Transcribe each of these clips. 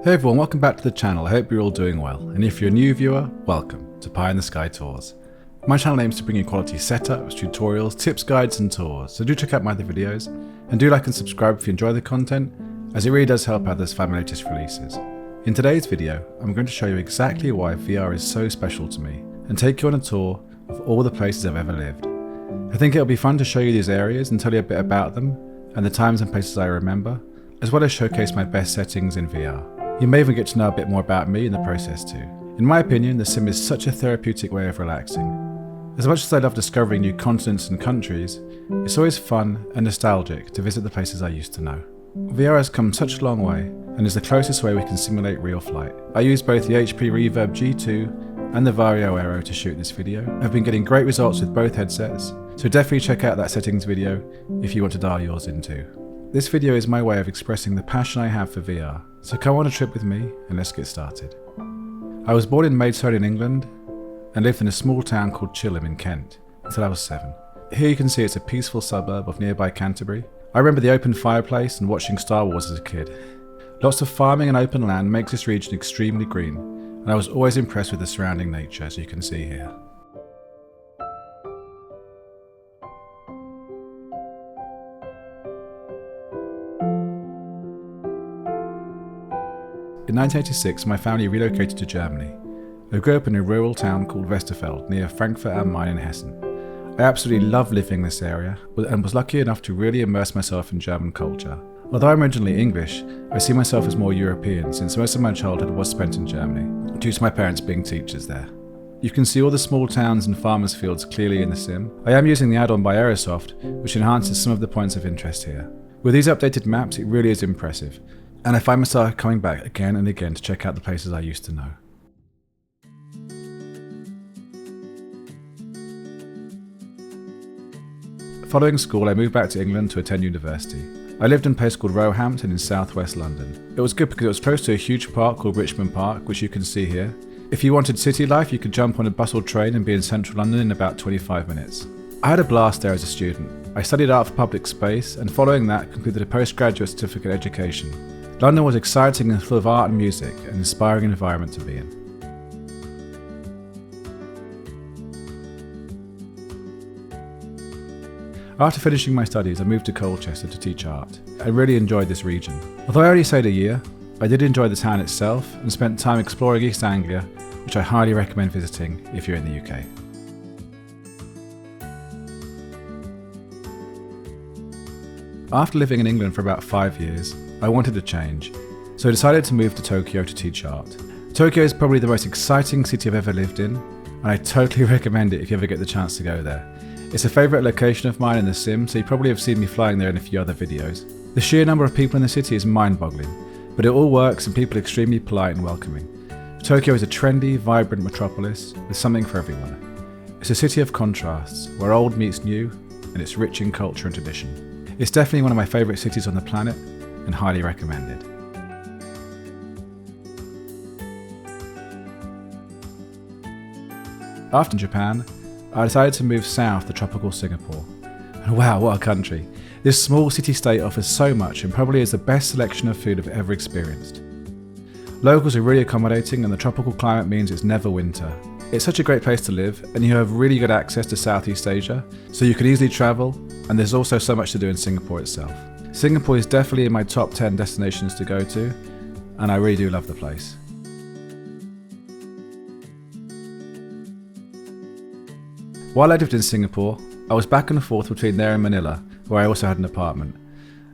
Hey everyone, welcome back to the channel. I hope you're all doing well, and if you're a new viewer, welcome to Pie in the Sky Tours. My channel aims to bring you quality setups, tutorials, tips, guides and tours, so do check out my other videos, and do like and subscribe if you enjoy the content, as it really does help others find my latest releases. In today's video, I'm going to show you exactly why VR is so special to me, and take you on a tour of all the places I've ever lived. I think it'll be fun to show you these areas and tell you a bit about them, and the times and places I remember, as well as showcase my best settings in VR. You may even get to know a bit more about me in the process too. In my opinion, the sim is such a therapeutic way of relaxing. As much as I love discovering new continents and countries, it's always fun and nostalgic to visit the places I used to know. VR has come such a long way, and is the closest way we can simulate real flight. I used both the HP Reverb G2 and the Vario Aero to shoot this video. I've been getting great results with both headsets, so definitely check out that settings video if you want to dial yours in too. This video is my way of expressing the passion I have for VR, so come on a trip with me and let's get started. I was born in Maidstone in England and lived in a small town called Chilham in Kent until I was 7. Here you can see it's a peaceful suburb of nearby Canterbury. I remember the open fireplace and watching Star Wars as a kid. Lots of farming and open land makes this region extremely green, and I was always impressed with the surrounding nature, as you can see here. In 1986, my family relocated to Germany. I grew up in a rural town called Westerfeld, near Frankfurt am Main in Hessen. I absolutely loved living in this area, and was lucky enough to really immerse myself in German culture. Although I'm originally English, I see myself as more European, since most of my childhood was spent in Germany, due to my parents being teachers there. You can see all the small towns and farmers' fields clearly in the sim. I am using the add-on by Aerosoft, which enhances some of the points of interest here. With these updated maps, it really is impressive, and I find myself coming back again and again to check out the places I used to know. Following school, I moved back to England to attend university. I lived in a place called Roehampton in southwest London. It was good because it was close to a huge park called Richmond Park, which you can see here. If you wanted city life, you could jump on a bus or train and be in central London in about 25 minutes. I had a blast there as a student. I studied art for public space, and following that concluded a postgraduate certificate education. London was exciting and full of art and music, an inspiring environment to be in. After finishing my studies, I moved to Colchester to teach art. I really enjoyed this region. Although I only stayed a year, I did enjoy the town itself and spent time exploring East Anglia, which I highly recommend visiting if you're in the UK. After living in England for about 5 years, I wanted a change, so I decided to move to Tokyo to teach art. Tokyo is probably the most exciting city I've ever lived in, and I totally recommend it if you ever get the chance to go there. It's a favourite location of mine in the sim, so you probably have seen me flying there in a few other videos. The sheer number of people in the city is mind-boggling, but it all works and people are extremely polite and welcoming. Tokyo is a trendy, vibrant metropolis with something for everyone. It's a city of contrasts, where old meets new, and it's rich in culture and tradition. It's definitely one of my favourite cities on the planet, and highly recommended. After Japan, I decided to move south to tropical Singapore. And wow, what a country! This small city-state offers so much and probably is the best selection of food I've ever experienced. Locals are really accommodating, and the tropical climate means it's never winter. It's such a great place to live, and you have really good access to Southeast Asia, so you can easily travel, and there's also so much to do in Singapore itself. Singapore is definitely in my top 10 destinations to go to, and I really do love the place. While I lived in Singapore, I was back and forth between there and Manila, where I also had an apartment.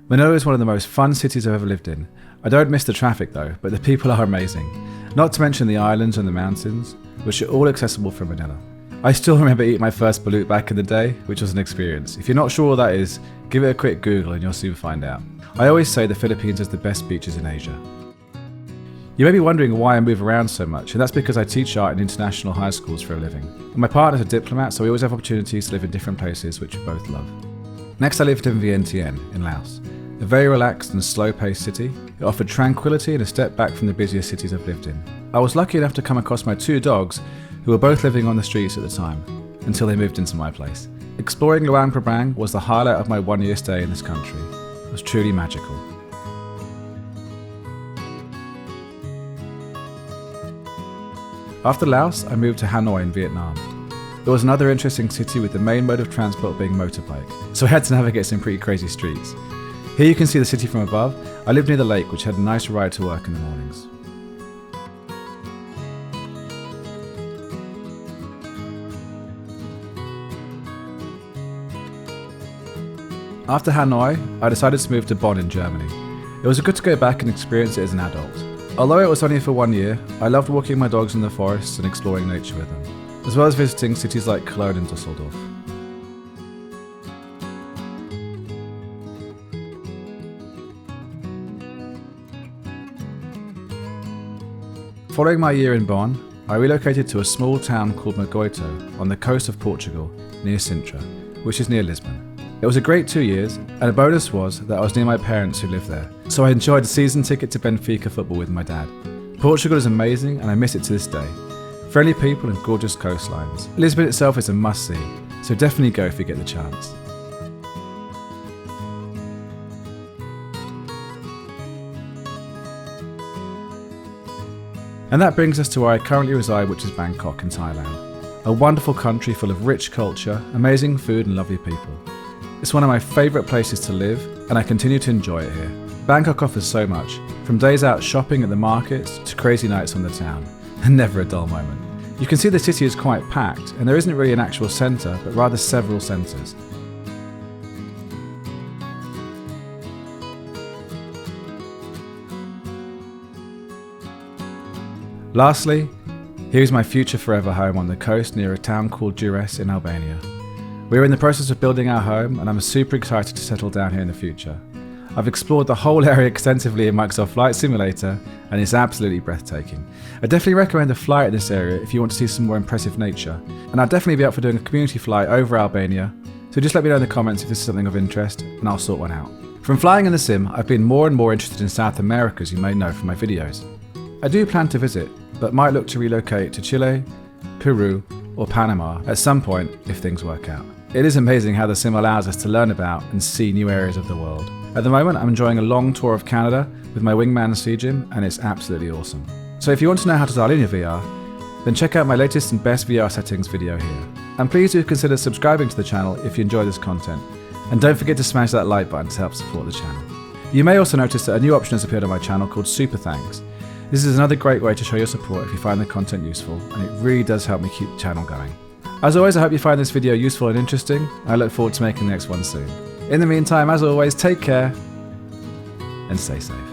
Manila is one of the most fun cities I've ever lived in. I don't miss the traffic though, but the people are amazing. Not to mention the islands and the mountains, which are all accessible from Manila. I still remember eating my first balut back in the day, which was an experience. If you're not sure what that is, give it a quick Google and you'll soon find out. I always say the Philippines has the best beaches in Asia. You may be wondering why I move around so much, and that's because I teach art in international high schools for a living. And my partner's a diplomat, so we always have opportunities to live in different places, which we both love. Next I lived in Vientiane, in Laos. A very relaxed and slow-paced city. It offered tranquility and a step back from the busiest cities I've lived in. I was lucky enough to come across my 2 dogs, who were both living on the streets at the time, until they moved into my place. Exploring Luang Prabang was the highlight of my 1-year stay in this country. It was truly magical. After Laos, I moved to Hanoi in Vietnam. It was another interesting city with the main mode of transport being motorbike, so I had to navigate some pretty crazy streets. Here you can see the city from above. I lived near the lake, which had a nice ride to work in the mornings. After Hanoi, I decided to move to Bonn in Germany. It was good to go back and experience it as an adult. Although it was only for 1 year, I loved walking my dogs in the forests and exploring nature with them, as well as visiting cities like Cologne and Dusseldorf. Following my year in Bonn, I relocated to a small town called Magoito on the coast of Portugal, near Sintra, which is near Lisbon. It was a great 2 years, and a bonus was that I was near my parents who lived there, so I enjoyed a season ticket to Benfica football with my dad. Portugal is amazing and I miss it to this day. Friendly people and gorgeous coastlines. Lisbon itself is a must-see, so definitely go if you get the chance. And that brings us to where I currently reside, which is Bangkok in Thailand. A wonderful country full of rich culture, amazing food and lovely people. It's one of my favourite places to live, and I continue to enjoy it here. Bangkok offers so much, from days out shopping at the markets to crazy nights on the town, and never a dull moment. You can see the city is quite packed, and there isn't really an actual centre, but rather several centres. Lastly, here's my future forever home on the coast near a town called Durrës in Albania. We're in the process of building our home, and I'm super excited to settle down here in the future. I've explored the whole area extensively in Microsoft Flight Simulator, and it's absolutely breathtaking. I definitely recommend a flight in this area if you want to see some more impressive nature, and I'll definitely be up for doing a community flight over Albania, so just let me know in the comments if this is something of interest, and I'll sort one out. From flying in the sim, I've been more and more interested in South America, as you may know from my videos. I do plan to visit, but might look to relocate to Chile, Peru, or Panama at some point if things work out. It is amazing how the sim allows us to learn about and see new areas of the world. At the moment, I'm enjoying a long tour of Canada with my Wingman CGym, and it's absolutely awesome. So if you want to know how to dial in your VR, then check out my latest and best VR settings video here. And please do consider subscribing to the channel if you enjoy this content. And don't forget to smash that like button to help support the channel. You may also notice that a new option has appeared on my channel called Super Thanks. This is another great way to show your support if you find the content useful, and it really does help me keep the channel going. As always, I hope you find this video useful and interesting. I look forward to making the next one soon. In the meantime, as always, take care and stay safe.